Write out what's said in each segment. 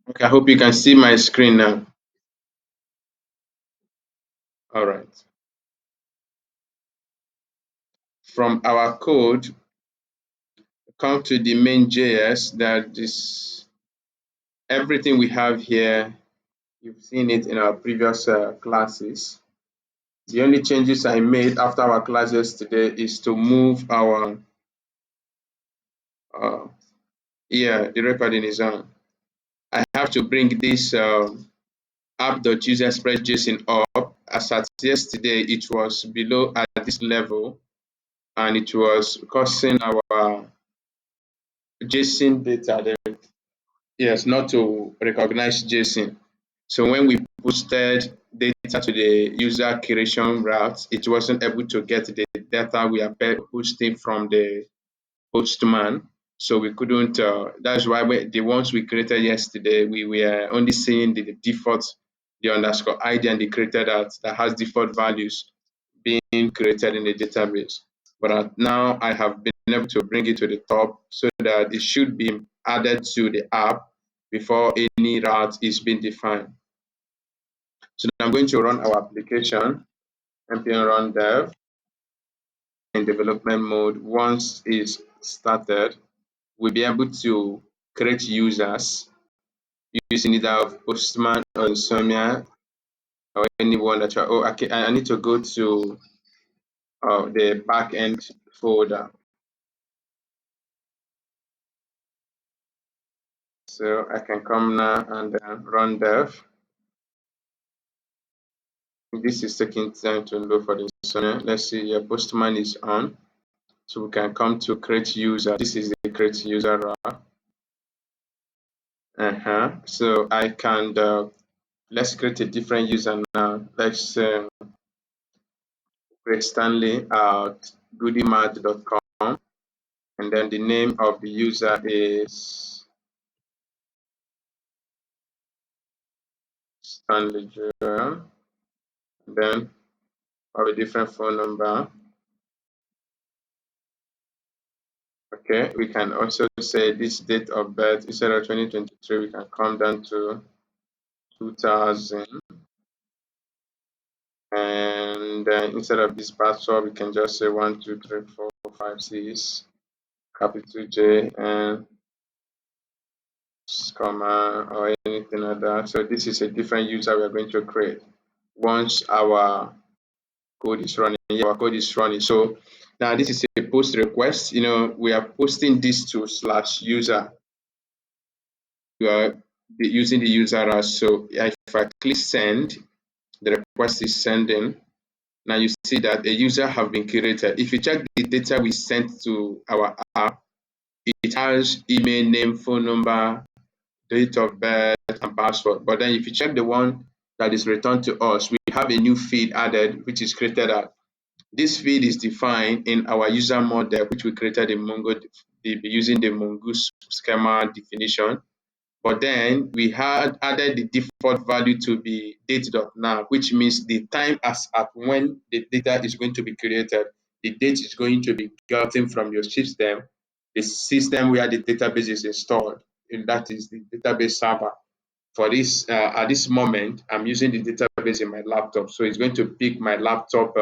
Okay, I hope you can see my screen now. All right. From our code, come to the main JS. That is everything we have here. You've seen it in our previous classes. The only changes I made after our classes today is to move our uh, the recording is on. I have to bring this app.useExpress.json up. As at yesterday, it was below at this level, and it was causing our JSON data. Yes, not to recognize JSON. So when we posted data to the user creation route, it wasn't able to get the data we are posting from the postman. So we couldn't, that's why the ones we created yesterday, we were only seeing the default, the underscore ID and the created that has default values being created in the database. But now I have been able to bring it to the top so that it should be added to the app before any route is being defined. So I'm going to run our application, npm run dev in development mode. Once it's started, we'll be able to create users using either Postman or Insomnia or anyone that you're, oh, okay, I need to go to the backend folder. So I can come now and run dev. This is taking time to load for the Insomnia. Let's see, your Postman is on. So we can come to create user. This is the create user route. So I can, let's create a different user now. Let's create Stanley at goodymart.com. And then the name of the user is Stanley Joel. Then have a different phone number. Okay, we can also say this date of birth instead of 2023, we can come down to 2000. And instead of this password, we can just say 12345 6 capital J and comma or anything like that. So this is a different user we are going to create once our code is running. Our code is running. So now this is a post request. We are posting this to /user. We are using the user as. So if I click send, the request is sending. Now you see that a user have been created. If you check the data we sent to our app, it has email, name, phone number, date of birth, and password. But then if you check the one that is returned to us, we have a new field added, which is created at. This field is defined in our user model, which we created in mongodb using the mongoose schema definition. But then we had added the default value to be date.now, which means the time as at when the data is going to be created. The date is going to be gotten from your system, the system where the database is installed, and that is the database server. For this, at this moment, I'm using the database in my laptop. So it's going to pick my laptop,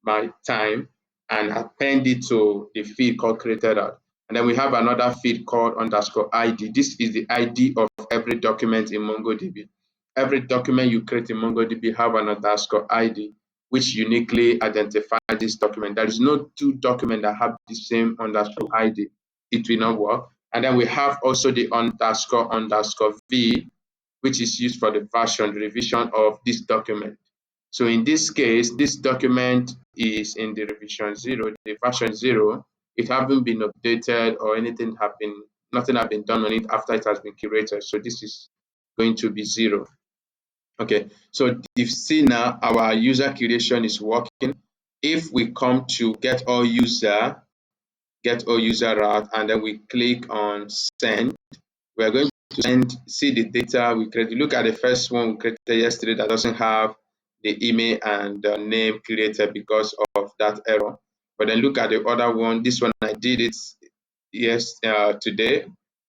my time, and append it to the field called created out. And then we have another field called underscore ID. This is the ID of every document in MongoDB. Every document you create in MongoDB have an underscore ID, which uniquely identifies this document. There is no two documents that have the same underscore ID. It will not work. And then we have also the underscore V, which is used for the version revision of this document. So in this case, this document is in the revision 0, the version 0. It haven't been updated or nothing has been done on it after it has been curated. So this is going to be 0. Okay, so if see now our user curation is working. If we come to get all user route, and then we click on send, we are going to see the data we created. Look at the first one we created yesterday that doesn't have the email and name created because of that error. But then look at the other one. This one I did it today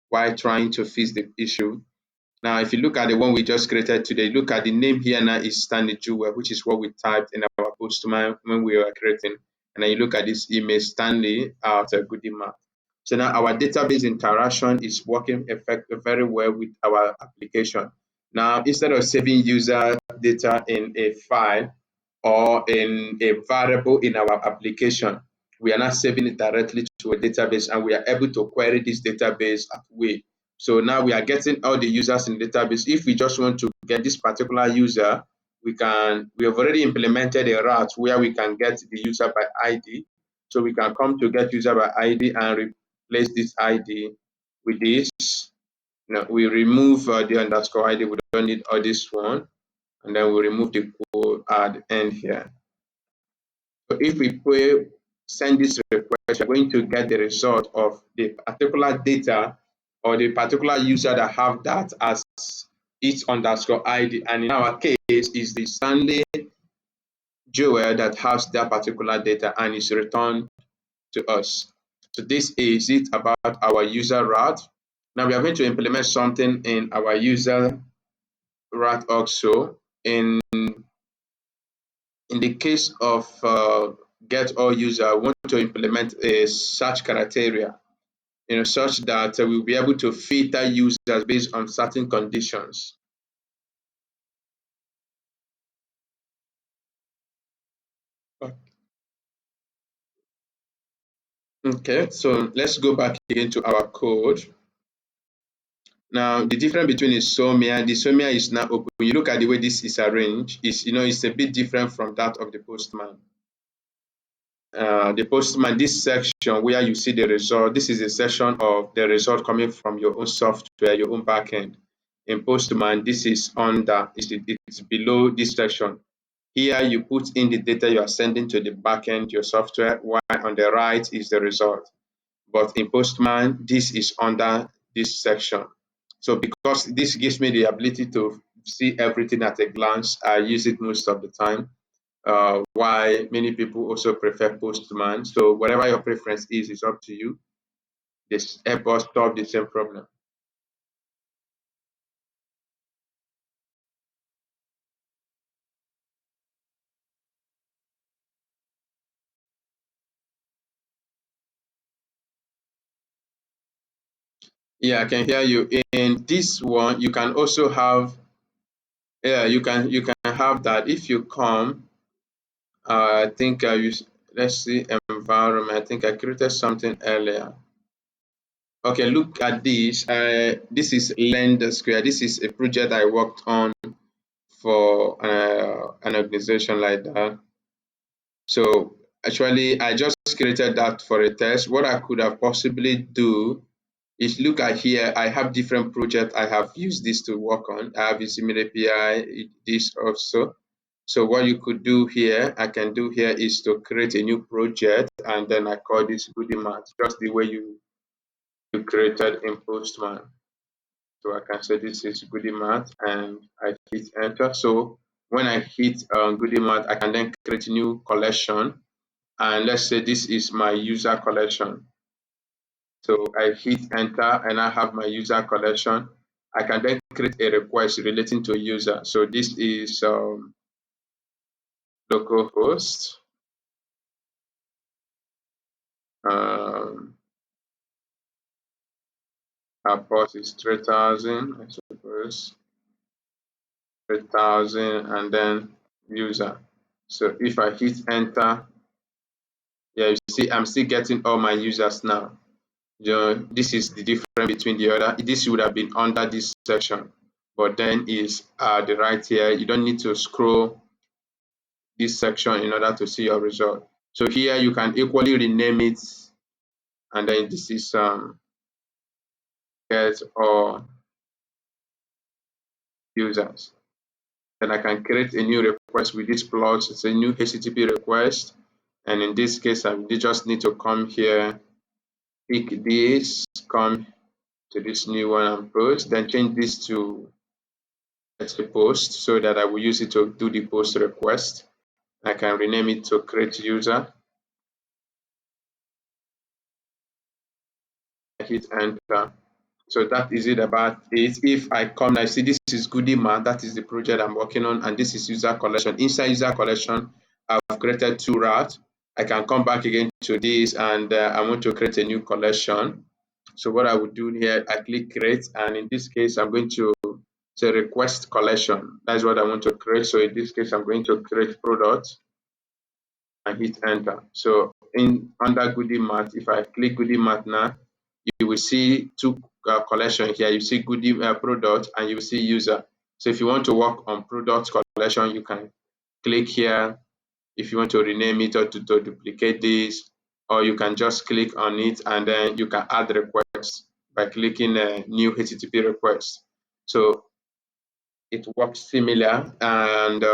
while trying to fix the issue. Now, if you look at the one we just created today, look at the name here now is Stanley Jewel, which is what we typed in our postman when we were creating. And then you look at this image, Stanley at Goodie. So now our database interaction is working very well with our application. Now, instead of saving user data in a file or in a variable in our application, we are not saving it directly to a database, and we are able to query this database at will. So now we are getting all the users in the database. If we just want to get this particular user, we have already implemented a route where we can get the user by ID. So we can come to get user by ID and replace this ID with this. Now we remove the underscore ID. We don't need all this one. And then we remove the code at the end here. So if we send this request, we're going to get the result of the particular data or the particular user that have that as its underscore ID. And in our case, is the Stanley Jewel that has that particular data and is returned to us. So this is it about our user route. Now we are going to implement something in our user route also. In the case of get all user, I want to implement a search criteria, such that we'll be able to filter users based on certain conditions. Okay, so let's go back again to our code. Now, the difference between the SOMIA is now open. When you look at the way this is arranged, it's a bit different from that of the Postman. The Postman, this section where you see the result, this is a section of the result coming from your own software, your own backend. In Postman, this is it's below this section. Here you put in the data you are sending to the backend, your software, while on the right is the result. But in Postman, this is under this section. So because this gives me the ability to see everything at a glance, I use it most of the time. Why many people also prefer Postman. So whatever your preference is, it's up to you. This help us solve the same problem. Yeah, I can hear you. In this one, you can also have, yeah, you can have that if you come. I think I use, let's see, environment. I think I created something earlier. Okay, look at this. This is Lend Square. This is a project I worked on for an organization like that. So actually, I just created that for a test. What I could have possibly do is look at here. I have different projects I have used this to work on. I have used email API, this also. So what you could do here, I can do here is to create a new project, and then I call this Goodie, just the way you created in Postman. So I can say this is Goodie, and I hit enter. So when I hit Goodie, I can then create a new collection, and let's say this is my user collection. So I hit enter and I have my user collection. I can then create a request relating to a user. So this is localhost. Um, our port is 3000, I suppose, 3000, and then user. So if I hit enter, yeah, you see I'm still getting all my users now. This is the difference between the other. This would have been under this section, but then is the right here. You don't need to scroll this section in order to see your result. So here you can equally rename it, and then this is get all users. Then I can create a new request with this plot. It's a new HTTP request, and in this case, I just need to come here, pick this, come to this new one and post, then change this to a post so that I will use it to do the post request. I can rename it to create user. I hit enter. So that is it about it. If I come now, see this is goodie man, that is the project I'm working on, and this is user collection. Inside user collection, I've created two routes. I can come back again to this, and I want to create a new collection. So what I would do here, I click create, and in this case, I'm going to say request collection. That's what I want to create. So in this case, I'm going to create product and hit enter. So in under goodie mart, if I click goodie mart now, you will see two collection here. You see goodie product and you will see user. So if you want to work on product collection, you can click here. If you want to rename it or to duplicate this, or you can just click on it and then you can add requests by clicking a new HTTP request. So it works similar, and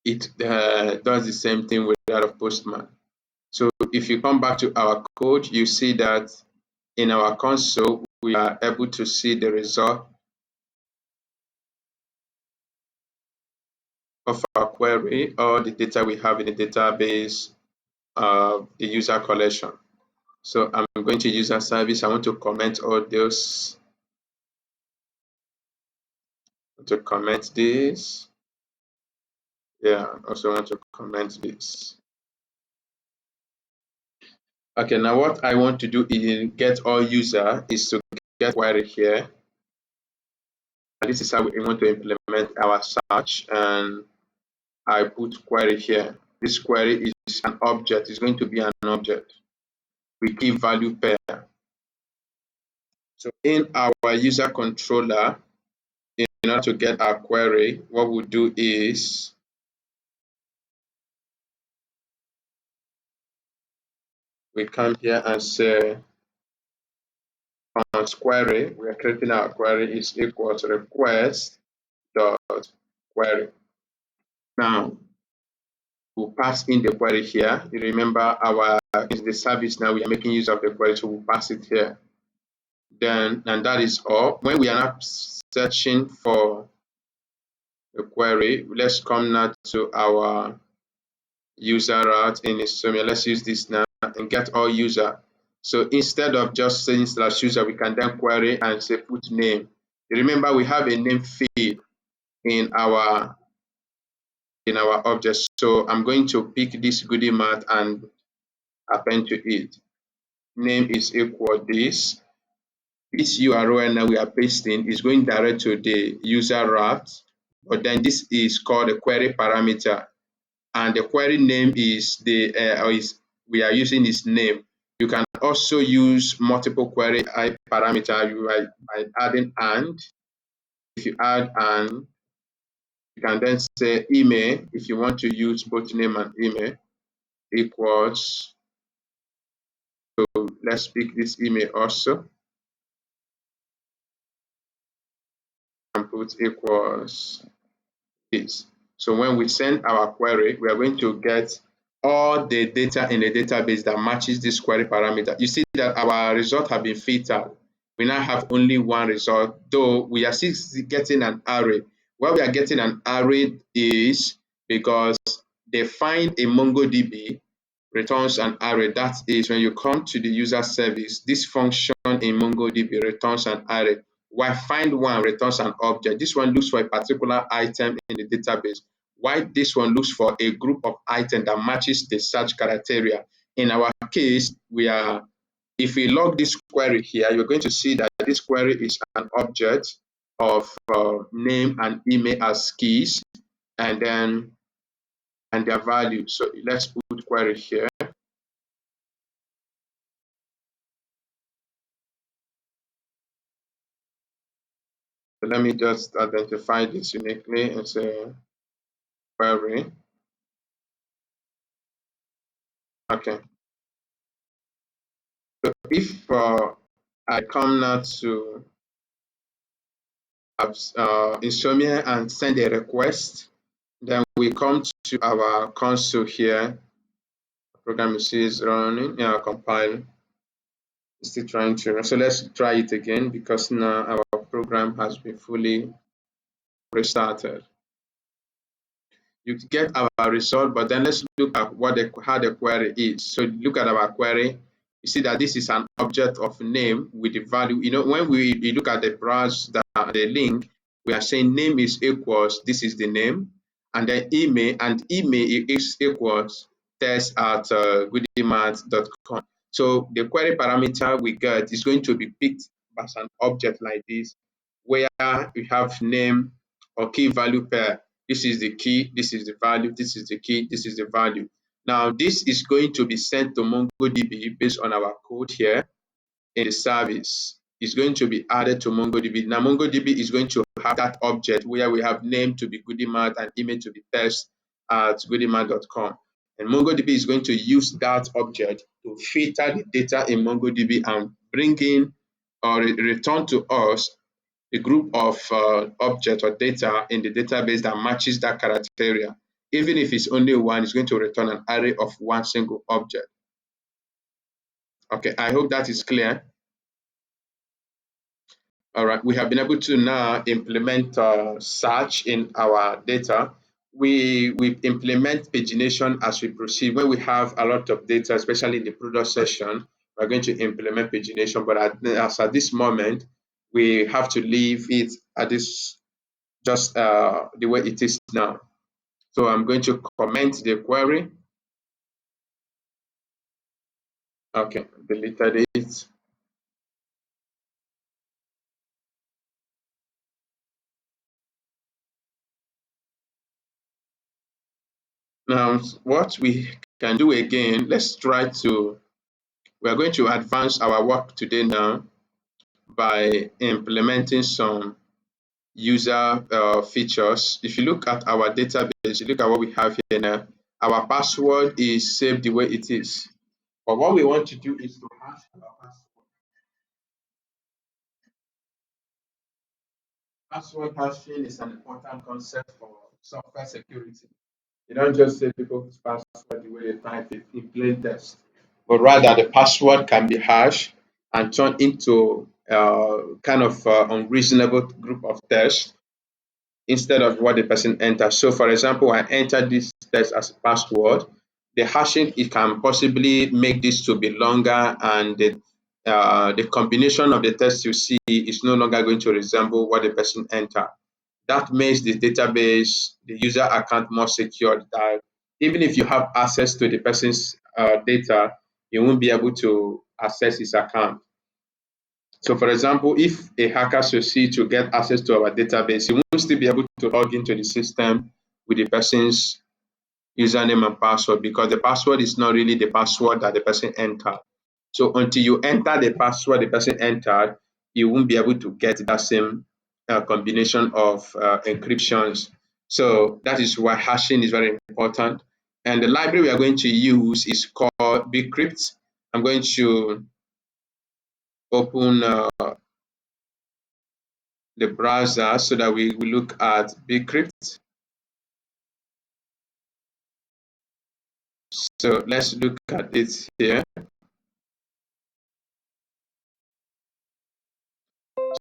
it does the same thing with that of Postman. So if you come back to our code, you see that in our console, we are able to see the result of our query or the data we have in the database of the user collection. So I'm going to user service. I want to comment all those. To comment this. Yeah, also want to comment this. Okay, now what I want to do in get all user is to get query here. This is how we want to implement our search, and I put query here. This query is an object. It's going to be an object. We give value pair. So in our user controller, in order to get our query, what we'll do is we come here and say on query, we are creating our query is equal to request dot query. Now we'll pass in the query here. You remember our is the service now we are making use of the query, so we'll pass it here. Then and that is all. When we are not searching for the query, let's come now to our user route in Insomnia. Let's use this now and get all user. So instead of just saying slash user, we can then query and say put name. You remember we have a name field in our object. So I'm going to pick this goodie mart and append to it. Name is equal this. This URL now we are pasting is going direct to the user route, but then this is called a query parameter, and the query name is the we are using this name. You can also use multiple query parameter by adding and. If you add and, you can then say email if you want to use both name and email equals. So let's pick this email also and put equals this. So when we send our query, we are going to get all the data in the database that matches this query parameter. You see that our result have been filtered. We now have only one result, though we are still getting an array. Why we are getting an array is because they find a mongodb returns an array. That is, when you come to the user service, this function in mongodb returns an array, while find one returns an object. This one looks for a particular item in the database, while this one looks for a group of items that matches the search criteria. In our case, if we log this query here, you're going to see that this query is an object of name and email as keys, and their value. So let's put query here. So let me just identify this uniquely and say query. Okay. So if I come now to Insomnia and send a request, then we come to our console here. Program is running, compile. Still trying to run. So let's try it again because now our program has been fully restarted. You get our result, but then let's look at how the query is. So look at our query. You see that this is an object of name with the value. When we look at the browse, the link, we are saying name is equals, this is the name, and then email is equals test at goodymart.com. So the query parameter we get is going to be picked as an object like this, where we have name or key value pair. This is the key, this is the value, this is the key, this is the value. Now, this is going to be sent to MongoDB based on our code here in the service. It's going to be added to MongoDB. Now, MongoDB is going to have that object where we have name to be goodymart and email to be test at goodymart.com. And MongoDB is going to use that object to filter the data in MongoDB and bring in or return to us a group of objects or data in the database that matches that criteria. Even if it's only one, it's going to return an array of one single object. Okay, I hope that is clear. All right, we have been able to now implement search in our data. We implement pagination as we proceed. When we have a lot of data, especially in the product session, we're going to implement pagination. But at this moment, we have to leave it at this just the way it is now. So I'm going to comment the query. Okay, deleted it. Now, what we can do again, we are going to advance our work today now by implementing some user features. If you look at our database, you look at what we have here now, our password is saved the way it is. But what we want to do is to hash our password. Password hashing is an important concept for software security. You don't just say people's password the way they type it in plain text, but rather the password can be hashed and turned into kind of unreasonable group of text instead of what the person enters. So, for example, I enter this text as a password. The hashing it can possibly make this to be longer, and the combination of the text you see is no longer going to resemble what the person entered. That makes the database, the user account more secure. That even if you have access to the person's data, you won't be able to access his account. So, for example, if a hacker succeeds to get access to our database, he won't still be able to log into the system with the person's username and password because the password is not really the password that the person entered. So until you enter the password the person entered, you won't be able to get that same combination of encryptions. So that is why hashing is very important. And the library we are going to use is called Bcrypt. I'm going to open the browser so that we look at Bcrypt. So let's look at it here.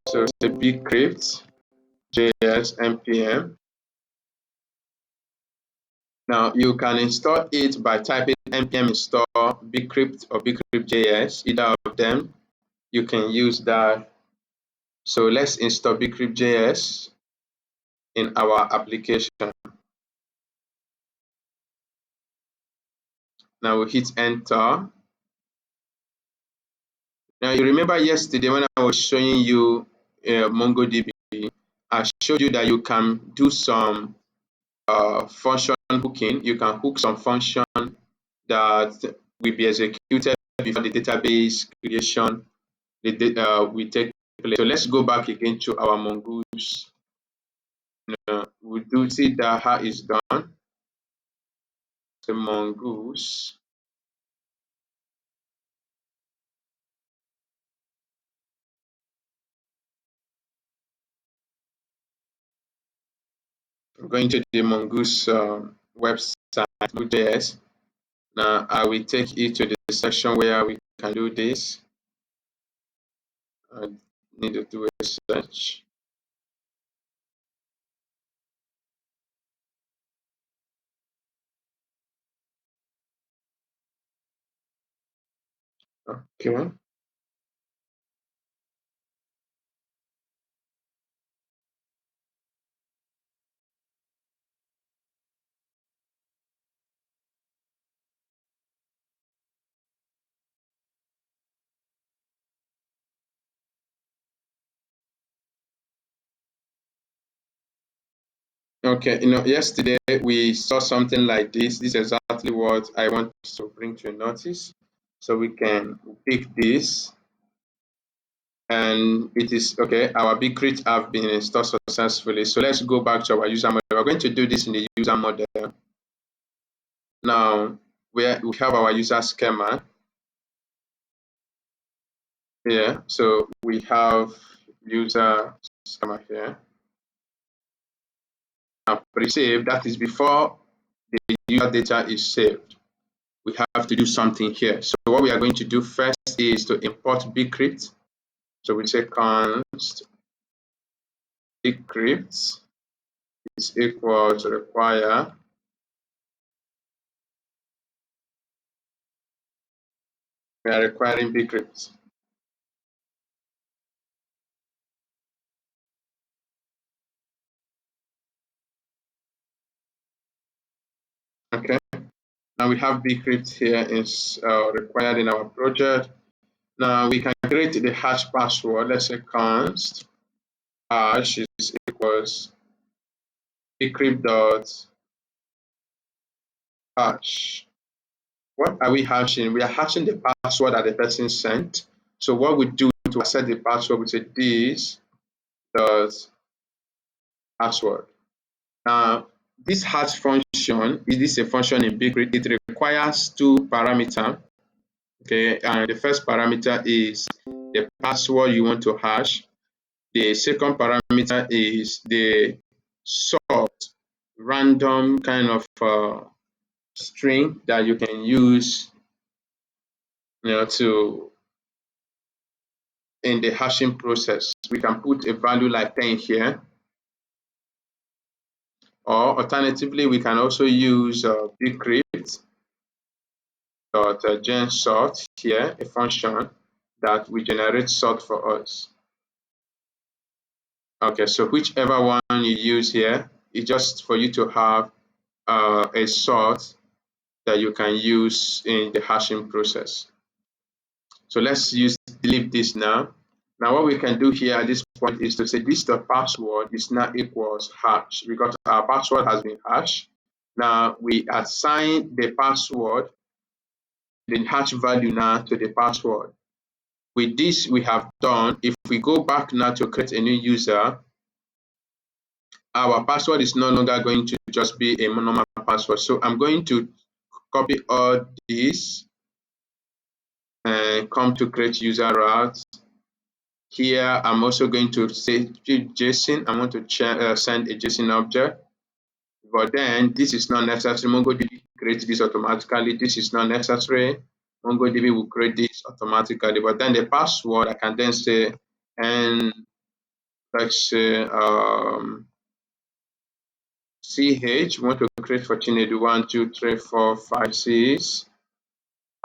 So it's the Bcrypt.js npm. Now you can install it by typing npm install bcrypt or bcrypt.js, either of them. You can use that. So let's install bcrypt.js in our application. Now we hit enter. Now you remember yesterday when I was showing you MongoDB, I showed you that you can do some function hooking. You can hook some function that will be executed before the database creation will take place. So let's go back again to our mongoose. We do see that how is done. The mongoose. I'm going to the mongoose website, Node.js. Now I will take you to the section where we can do this. I need to do a search. Okay. Okay, yesterday we saw something like this. This is exactly what I want to bring to your notice. So we can pick this, and it is okay. Our Bcrypt have been installed successfully. So let's go back to our user model. We're going to do this in the user model. Now, where we have our user schema here. So we have user schema here. Now, pre-save, that is before the user data is saved. We have to do something here. So what we are going to do first is to import Bcrypt. So we say const Bcrypt is equal to require. We are requiring Bcrypt. Okay. Now we have Bcrypt here is required in our project. Now we can create the hash password. Let's say const hash is equals Bcrypt dot hash. What are we hashing? We are hashing the password that the person sent. So what we do to set the password, we say this dot password. Now, this hash function is a function in Bcrypt. It requires two parameters. Okay, and the first parameter is the password you want to hash. The second parameter is the sort, random kind of string that you can use, to in the hashing process. We can put a value like 10 here, or alternatively, we can also use bcrypt dot gen sort here, a function that will generate sort for us. Okay, so whichever one you use here is just for you to have a sort that you can use in the hashing process. So let's delete this now. Now what we can do here at this point is to say this the password is now equals hash because our password has been hashed. Now we assign the password, the hash value now to the password. With this we have done, if we go back now to create a new user, our password is no longer going to just be a normal password. So I'm going to copy all this and come to create user route. Here, I'm also going to say JSON. I want to send a JSON object, but then this is not necessary. MongoDB creates this automatically. This is not necessary. MongoDB will create this automatically, but then the password, I can then say, and let's say CH, we want to create for Chinedu 1, 2, 3, 4, 5, 6.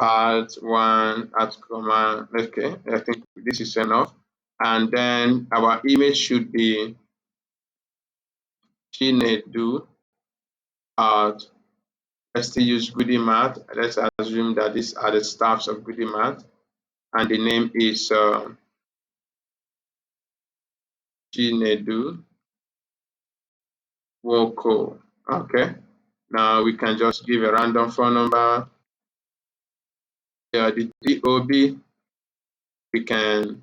Add one, add comma. Okay, I think this is enough. And then our image should be Chinedu at, let's still use GoodieMath. Let's assume that these are the staffs of GoodieMath, and the name is Chinedu Woko. Okay. Now we can just give a random phone number. The DOB, we can,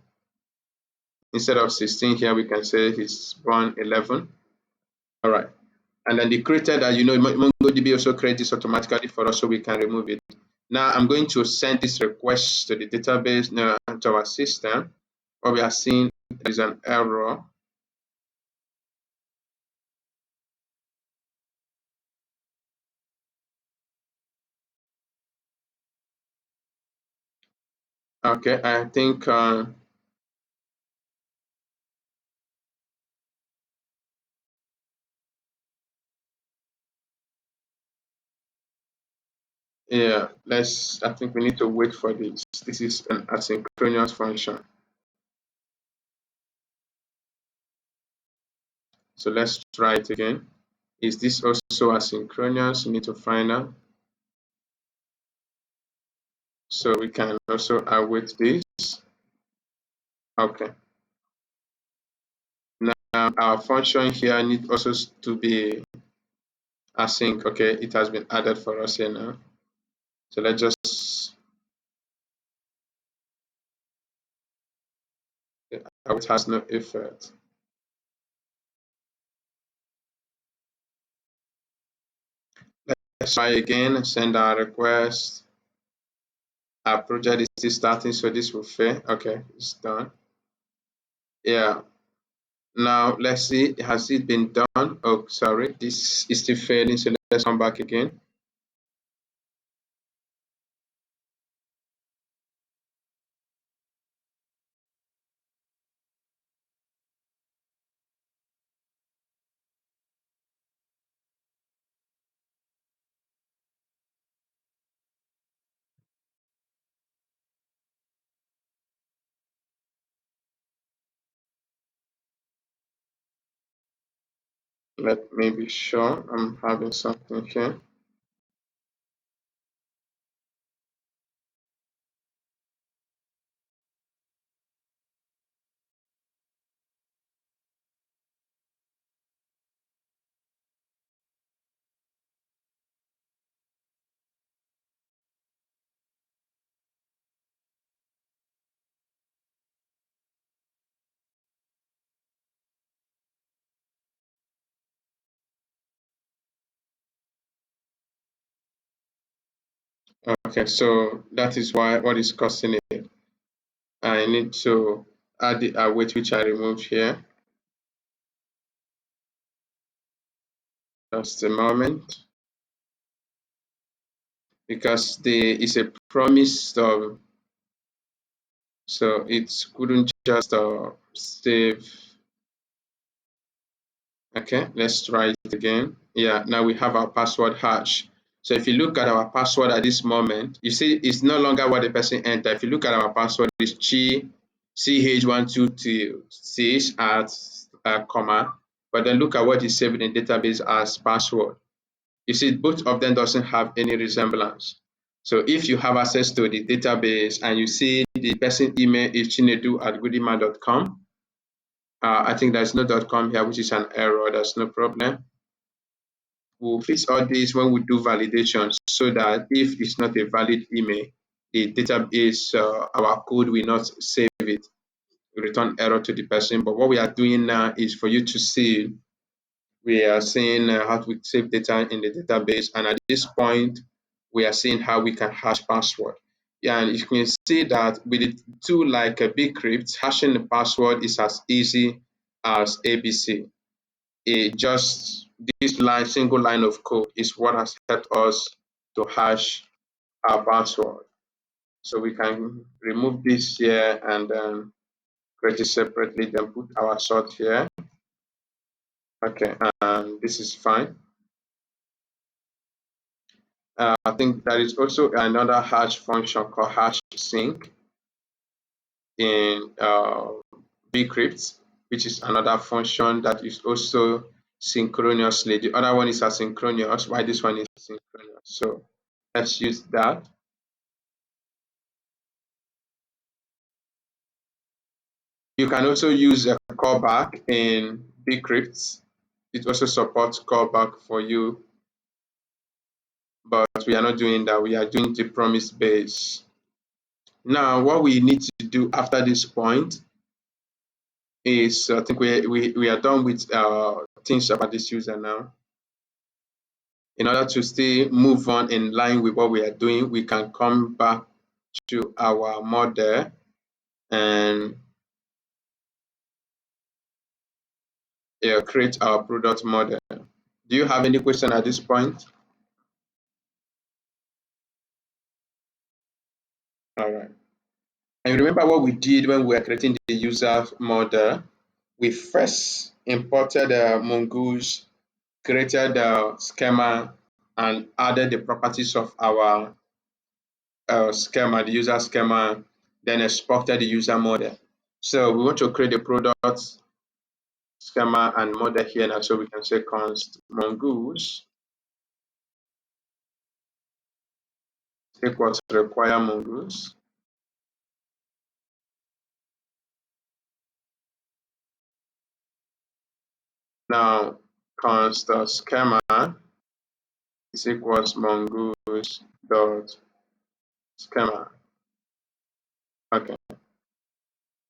instead of 16 here, we can say he's born 11. All right. And then the created that, MongoDB also creates this automatically for us so we can remove it. Now I'm going to send this request to the database, to our system. What we are seeing is an error. Okay, I think Yeah, I think we need to wait for this. This is an asynchronous function. So let's try it again. Is this also asynchronous? We need to find out. So we can also await this. Okay. Now our function here needs also to be async. Okay, it has been added for us here now. So let's just it has no effect. Let's try again, send our request. Our project is still starting, so this will fail. Okay, it's done. Yeah. Now let's see, has it been done? Oh, sorry, this is still failing, so let's come back again. Let me be sure I'm having something here. Okay, so that is why what is causing it. I need to add the await which I removed here. Just a moment. Because there is a promise of, so it couldn't just save. Okay, let's try it again. Yeah, now we have our password hash. So if you look at our password at this moment, you see it's no longer what the person entered. If you look at our password, it's ch122 at comma, but then look at what is saved in the database as password. You see both of them doesn't have any resemblance. So if you have access to the database and you see the person email is chinedu@goodema.com, I think there's no .com here, which is an error. That's no problem. We'll fix all this when we do validations so that if it's not a valid email, the database, our code will not save it, return error to the person. But what we are doing now is for you to see, we are seeing how to save data in the database. And at this point, we are seeing how we can hash password. Yeah, and you can see that with the tool like Bcrypt, hashing the password is as easy as ABC. It just this single line of code is what has helped us to hash our password. So we can remove this here and then create it separately, then put our sort here. Okay, and this is fine. I think there is also another hash function called hash sync in Bcrypt, which is another function that is also synchronously. The other one is asynchronous, while this one is synchronous. So let's use that. You can also use a callback in Bcrypt. It also supports callback for you, but we are not doing that. We are doing the promise base. Now, what we need to do after this point is, I think we are done with things about this user now. In order to still move on in line with what we are doing, we can come back to our model and create our product model. Do you have any question at this point? All right. And remember what we did when we were creating the user model? We first imported mongoose, created the schema, and added the properties of our schema, the user schema, then exported the user model. So we want to create a product schema and model here now. So we can say const mongoose equals require mongoose. Now const schema is equals mongoose dot schema. Okay.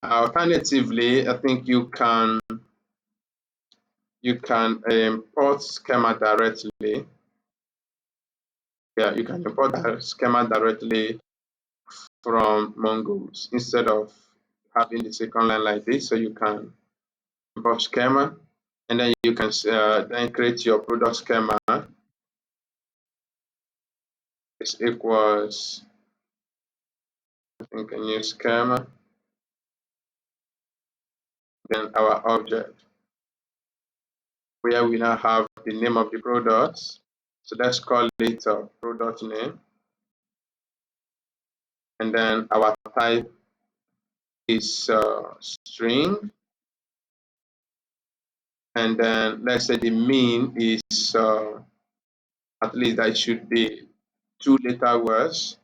Alternatively, I think you can import schema directly. Yeah, you can import the schema directly from mongoose instead of having the second line like this. So you can import schema, and then you can then create your product schema. This equals, I think, a new schema, then our object, where we now have the name of the product. So let's call it product name. And then our type is string. And then let's say the mean is at least that should be 2-letter words.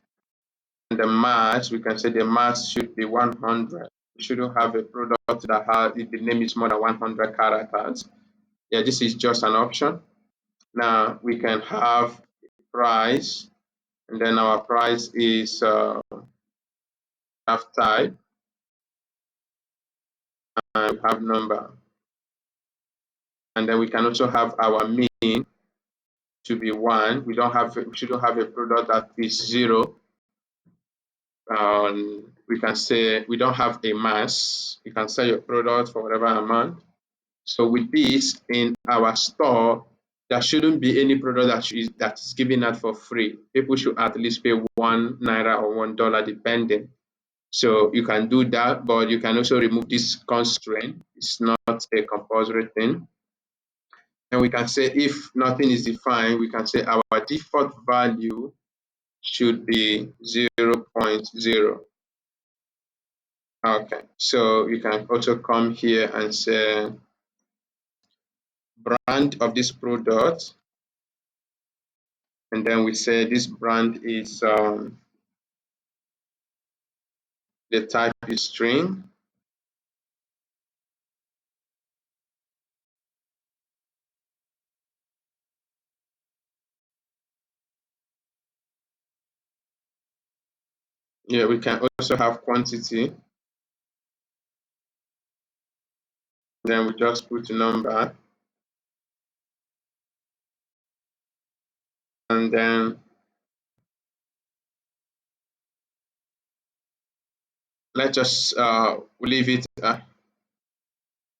And the max, we can say the max should be 100. We shouldn't have a product that has, if the name is more than 100 characters. Yeah, this is just an option. Now we can have price, and then our price is have type, and we have number. And then we can also have our mean to be 1. We shouldn't have a product that is 0. We can say we don't have a mass. You can sell your product for whatever amount. So with this in our store, there shouldn't be any product that is given out for free. People should at least pay £1 or $1 depending. So you can do that, but you can also remove this constraint. It's not a compulsory thing. And we can say if nothing is defined, we can say our default value should be 0.0. Okay, so you can also come here and say brand of this product, and then we say this brand is the type is string. Yeah, we can also have quantity. Then we just put a number, and then let's just leave it.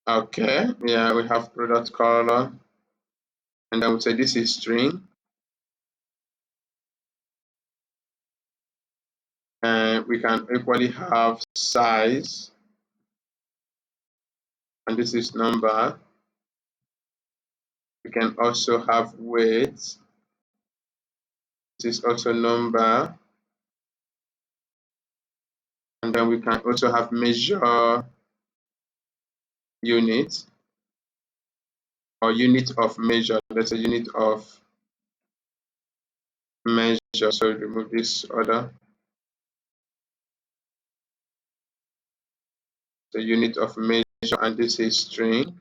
Okay, yeah, we have product color, and then we say this is string, and we can equally have size, and this is number. We can also have weight. This is also number. And then we can also have measure unit or unit of measure. Let's say unit of measure. So remove this order. The unit of measure, and this is string.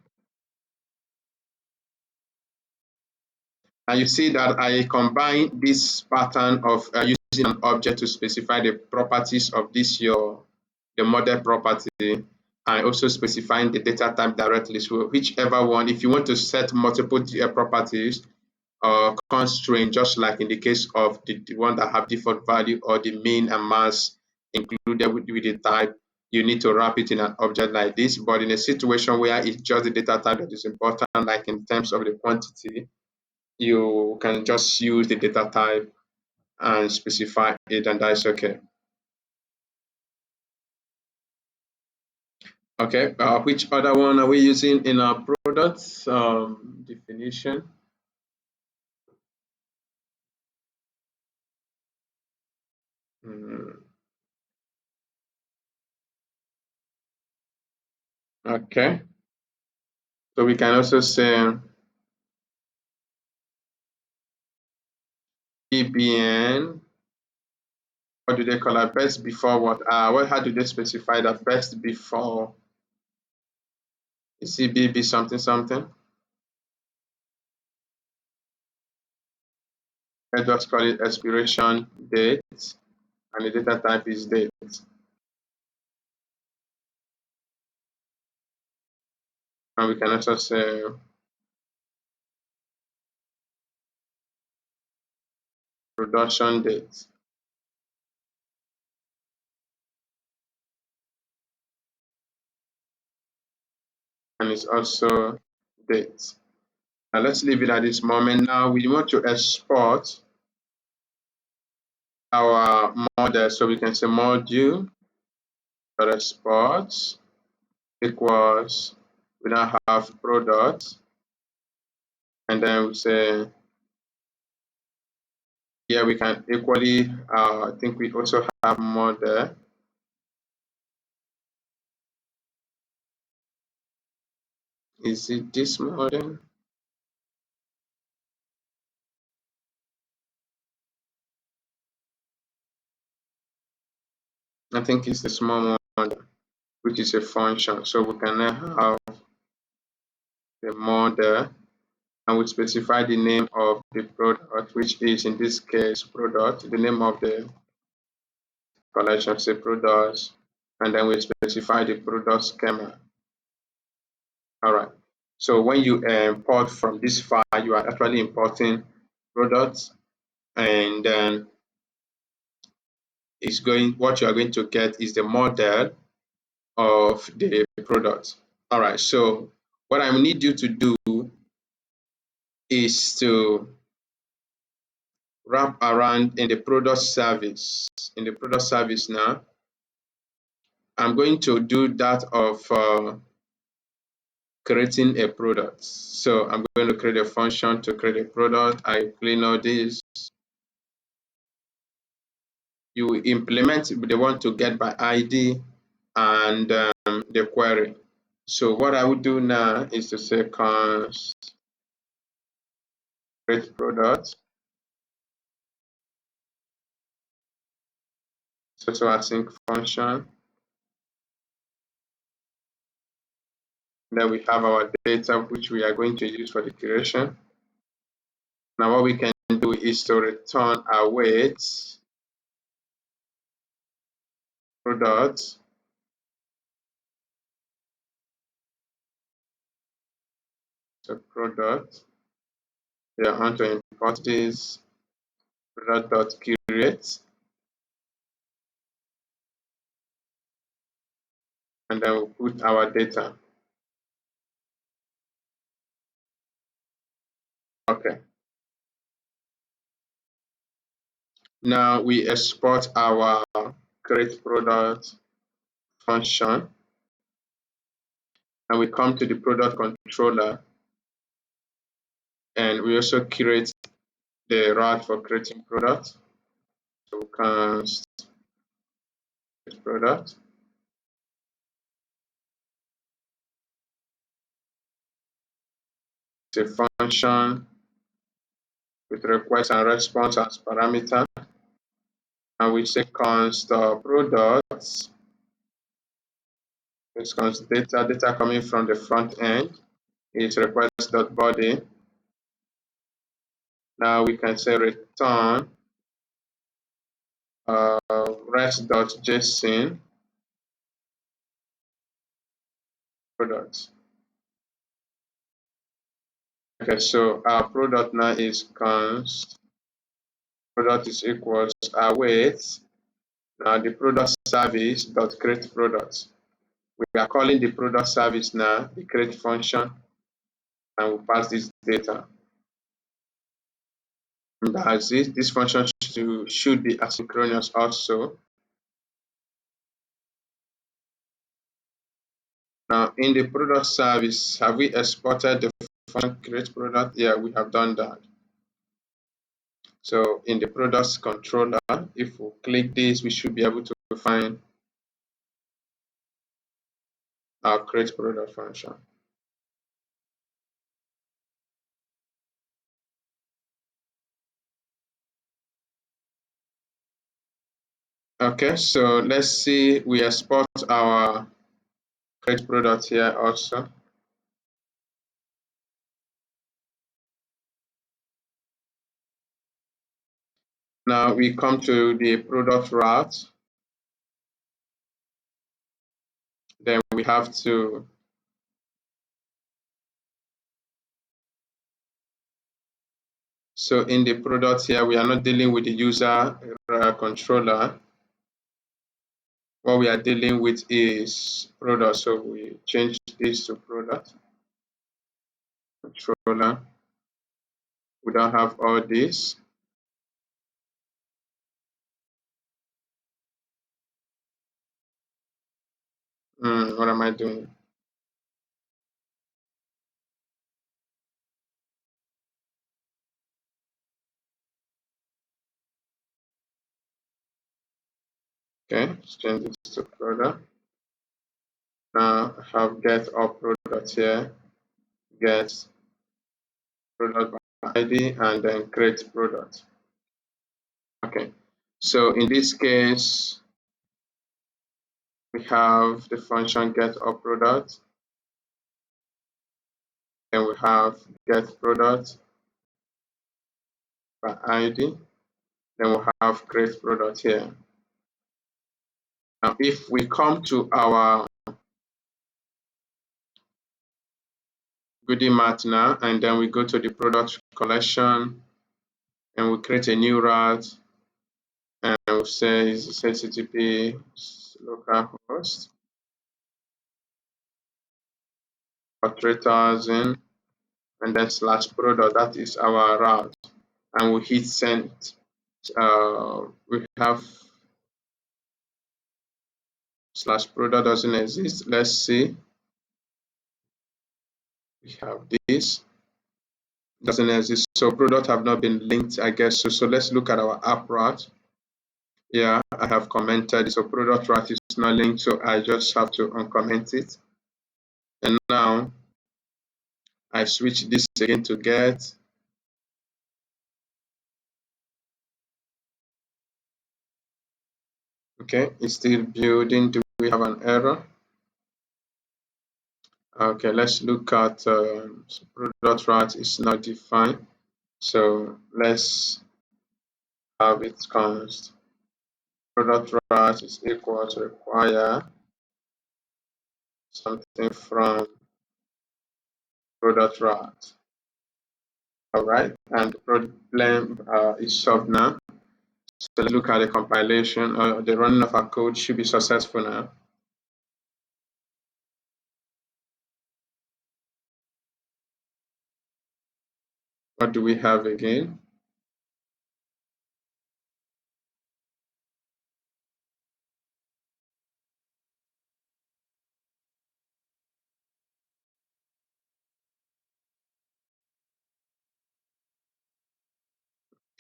And you see that I combine this pattern of using an object to specify the properties of the model property, and also specifying the data type directly. So whichever one, if you want to set multiple properties or constraint, just like in the case of the one that have default value or the mean and mass included with the type, you need to wrap it in an object like this. But in a situation where it's just the data type that is important, like in terms of the quantity, you can just use the data type and specify it, and that's okay. Okay, which other one are we using in our product definition? Mm, okay. So we can also say BBN. What do they call it? Best before what? How do they specify that best before? Is it BB something something? Let's just call it expiration date, and the data type is date. And we can also say production date, and it's also date. Now let's leave it at this moment. Now we want to export our model, so we can say module export equals, we now have product, and then we say here we can equally, I think we also have model. Is it this model? I think it's the small model, which is a function. So we can now have the model, and we specify the name of the product, which is in this case product, the name of the collection, say products, and then we specify the product schema. All right. So when you import from this file, you are actually importing products, and then what you are going to get is the model of the product. All right. So what I need you to do is to wrap around in the product service. In the product service now, I'm going to do that of creating a product. So I'm going to create a function to create a product. I clean all this. You implement the one to get by ID and the query. So what I would do now is to say const create product. So async function. Then we have our data, which we are going to use for the creation. Now what we can do is to return await product. So product. We are going to import this product.create, and then we'll put our data. Okay. Now we export our create product function, and we come to the product controller, and we also create the route for creating product. So we can create product. It's a function with request and response as parameter, and we say const products. This const data coming from the front end is request.body. Now we can say return rest.json product. Okay, so our product now is const product is equals await. Now the product service dot create product. We are calling the product service now the create function, and we pass this data. And that's it. This function should be asynchronous also. Now in the product service, have we exported the function create product? Yeah, we have done that. So in the products controller, if we click this, we should be able to find our create product function. Okay, so let's see, we export our create product here also. Now we come to the product route. Then we have to so in the product here, we are not dealing with the user controller. What we are dealing with is product. So we change this to product controller. We don't have all this. What am I doing? Okay, let's change this to product. Now I have get all product here, get product by ID, and then create product. Okay, so in this case, we have the function get all product, and we have get product by ID, then we have create product here. Now, if we come to our goodie mart now, and then we go to the product collection, and we create a new route, and we'll say it's HTTP localhost for 3000, and then slash product, that is our route, and we hit send. We have slash product doesn't exist. Let's see. We have this doesn't exist. So product have not been linked, I guess. So let's look at our app route. Yeah, I have commented. So product route is not linked, so I just have to uncomment it. And now I switch this again to get. Okay, it's still building. Do we have an error? Okay, let's look at product route is not defined. So let's have it const. Product route is equal to require something from product route. All right, and the problem is solved now. So let's look at the compilation. The running of our code should be successful now. What do we have again?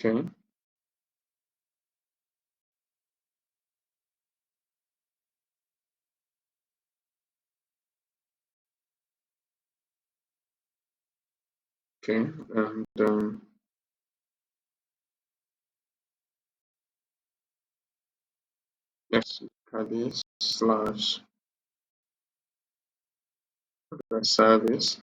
Okay. Okay, and let's look at this slash the service.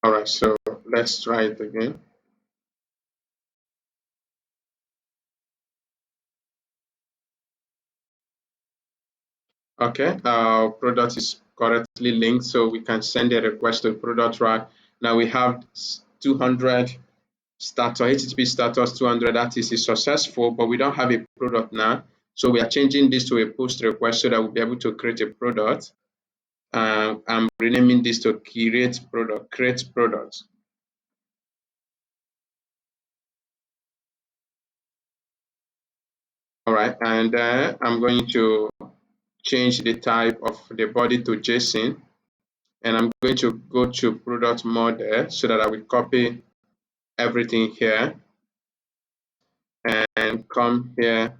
All right, so let's try it again. Okay, our product is correctly linked, so we can send a request to product route. Now we have 200 status, HTTP status 200, that is successful, but we don't have a product now. So we are changing this to a post request so that we'll be able to create a product. I'm renaming this to create product. All right, and I'm going to change the type of the body to JSON, And I'm going to go to product model so that I will copy everything here and come here,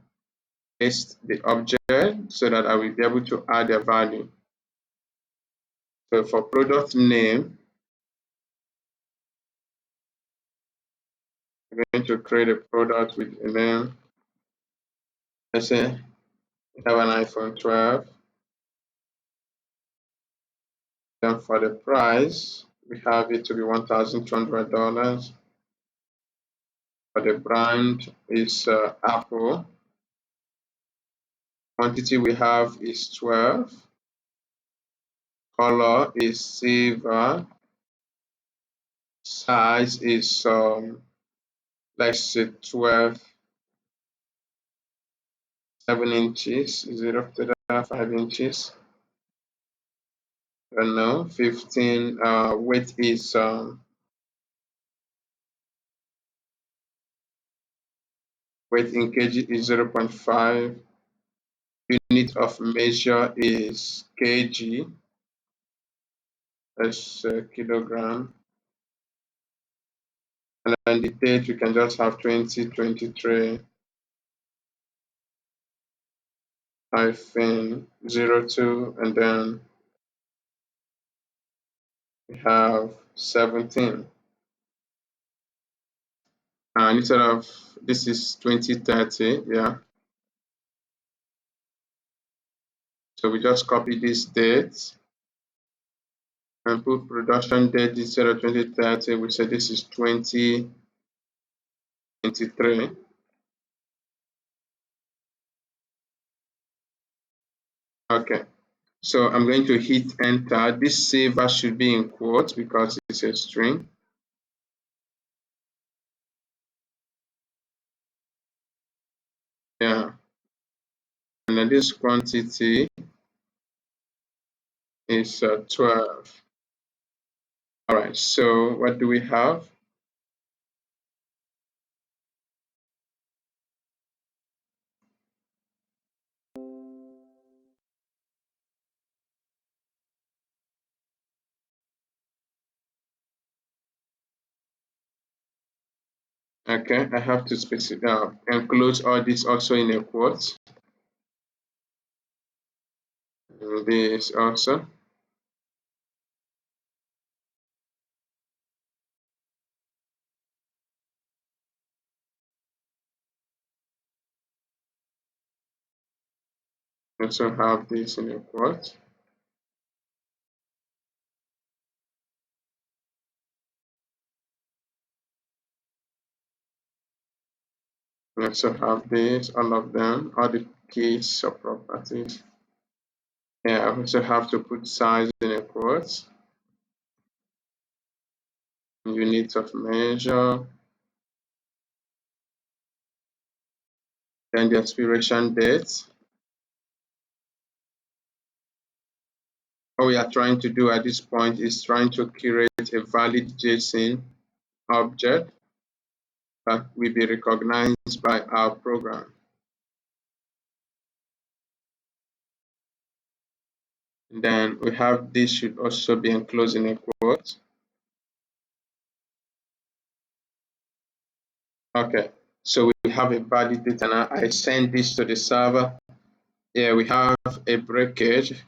paste the object so that I will be able to add a value. So for product name, I'm going to create a product with a name. Let's say we have an iPhone 12. Then for the price, we have it to be $1,200. For the brand is Apple. Quantity we have is 12. Color is silver. Size is let's say 12, 7 inches. Is it up to that? 5 inches? I don't know. 15. Weight is weight in kg is 0.5. Unit of measure is kg. That's kilogram. And then the date we can just have 2023 hyphen 02, and then we have 17. And instead of this is 2030, yeah. So we just copy this date and put production date instead of 2030. We say this is 2023. Okay. So I'm going to hit enter. This saver should be in quotes because it's a string. Yeah. And then this quantity is 12. All right. So what do we have? Okay, I have to specify enclose all this also in a quote. And this also. Also have this in a quote. We also have this, all of them, all the keys or properties. Yeah, I also have to put size in a quote. Unit of measure. Then the expiration date. What we are trying to do at this point is trying to create a valid JSON object that will be recognized by our program. Then we have this should also be enclosed in a quote. Okay, so we have a valid data now. I send this to the server. Here we have a breakage.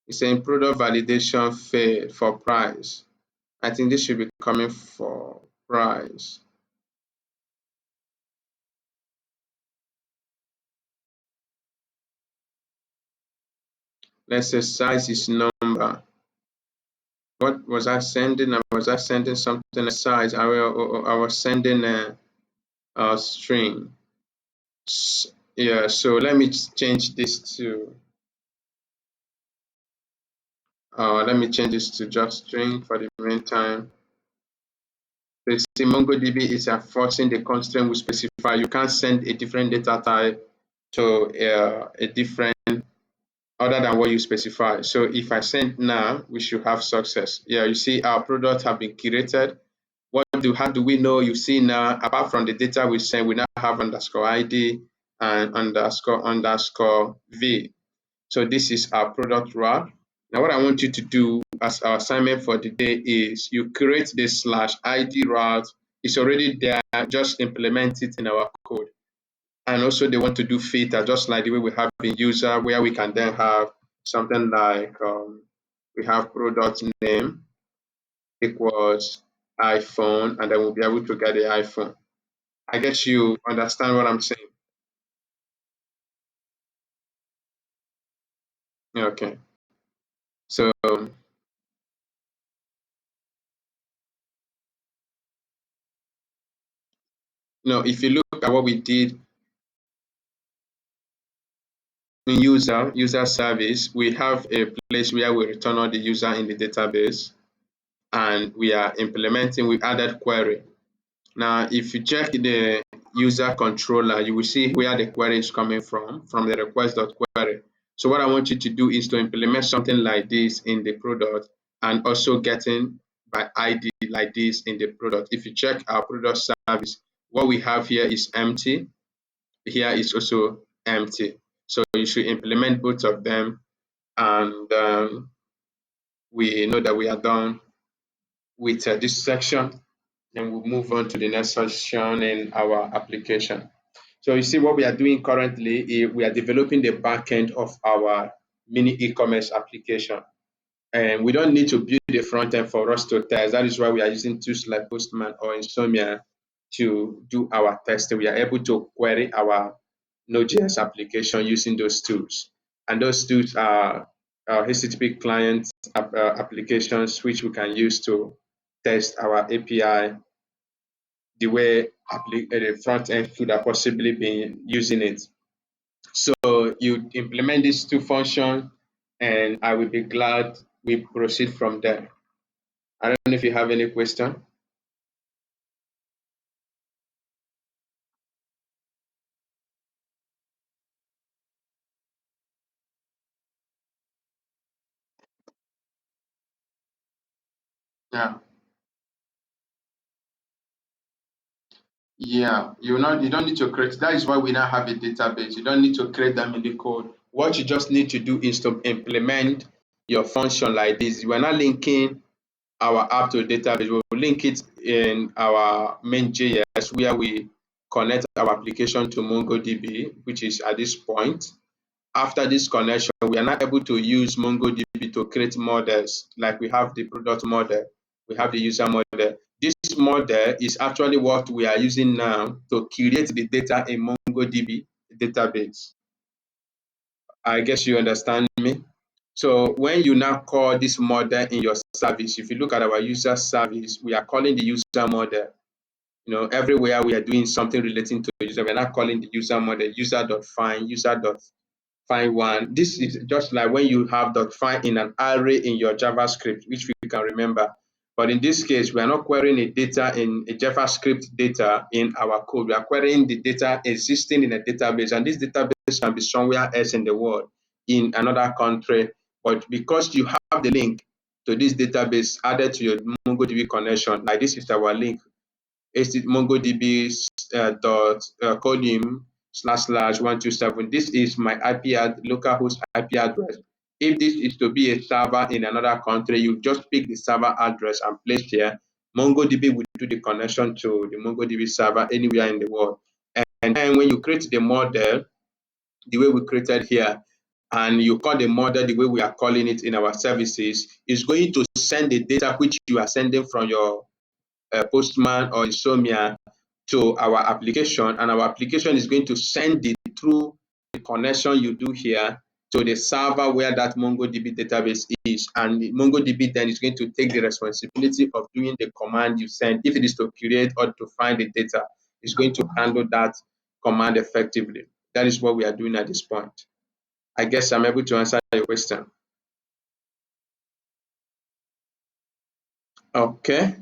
It's saying product validation failed for price. I think this should be coming for price. Let's say size is number. What was I sending? Was I sending something a size? I was sending a string. Yeah, so let me change this to just string for the meantime. So you see, MongoDB is enforcing the constraint we specify. You can't send a different data type to a different other than what you specify. So if I send now, we should have success. Yeah, you see our products have been curated. How do we know? You see now, apart from the data we send, we now have underscore ID and underscore v. So this is our product route. Now, what I want you to do as our assignment for the day is you create this slash ID route. It's already there. Just implement it in our code. And also, they want to do filter, just like the way we have in user, where we can then have something like we have product name equals iPhone, and then we'll be able to get the iPhone. I guess you understand what I'm saying. Okay. So, if you look at what we did in user service, we have a place where we return all the user in the database, and we are implementing, we added query. Now, if you check the user controller, you will see where the query is coming from the request.query. So what I want you to do is to implement something like this in the product, and also getting by ID like this in the product. If you check our product service, what we have here is empty. Here is also empty. So you should implement both of them, and we know that we are done with this section. Then we'll move on to the next section in our application. So you see what we are doing currently, we are developing the backend of our mini e-commerce application. And we don't need to build the front end for us to test. That is why we are using tools like Postman or Insomnia to do our testing. We are able to query our Node.js application using those tools. And those tools are HTTP client applications, which we can use to test our API the way the front end could have possibly been using it. So you implement these two functions, and I will be glad we proceed from there. I don't know if you have any question. Yeah. Yeah, you don't need to create. That is why we now have a database. You don't need to create them in the code. What you just need to do is to implement your function like this. We're not linking our app to a database. We'll link it in our main.js where we connect our application to mongodb, which is at this point. After this connection, we are now able to use mongodb to create models, like we have the product model, we have the user model. This model is actually what we are using now to create the data in mongodb database. I guess you understand me. So when you now call this model in your service, if you look at our user service, we are calling the user model. Everywhere we are doing something relating to the user, we're not calling the user model user.find, find one. This is just like when you have find in an array in your JavaScript, which we can remember. But in this case, we are not querying a data in a JavaScript data in our code. We are querying the data existing in a database, and this database can be somewhere else in the world, in another country. But because you have the link to this database added to your MongoDB connection, like this is our link mongodb dot column / 127. This is my localhost IP address. If this is to be a server in another country, you just pick the server address and place here. MongoDB will do the connection to the MongoDB server anywhere in the world. And then when you create the model, the way we created here, and you call the model the way we are calling it in our services, is going to send the data which you are sending from your Postman or Insomnia to our application, and our application is going to send it through the connection you do here to the server where that MongoDB database is, and the MongoDB then is going to take the responsibility of doing the command you send. If it is to create or to find the data, it's going to handle that command effectively. That is what we are doing at this point. I guess I'm able to answer your question. Okay.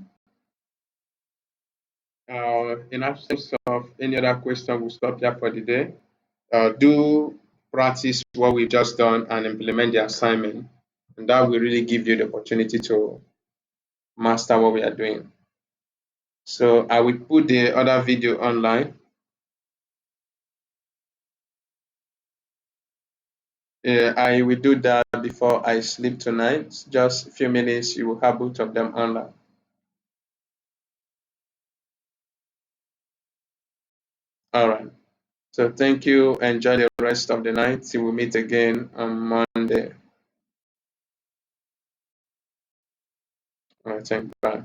In absence of any other question, we'll stop here for the day. Do practice what we've just done and implement the assignment. And that will really give you the opportunity to master what we are doing. So I will put the other video online. I will do that before I sleep tonight. Just a few minutes, you will have both of them online. All right. So thank you. Enjoy the rest of the night. Till we meet again on Monday. All right. Thank you. Bye.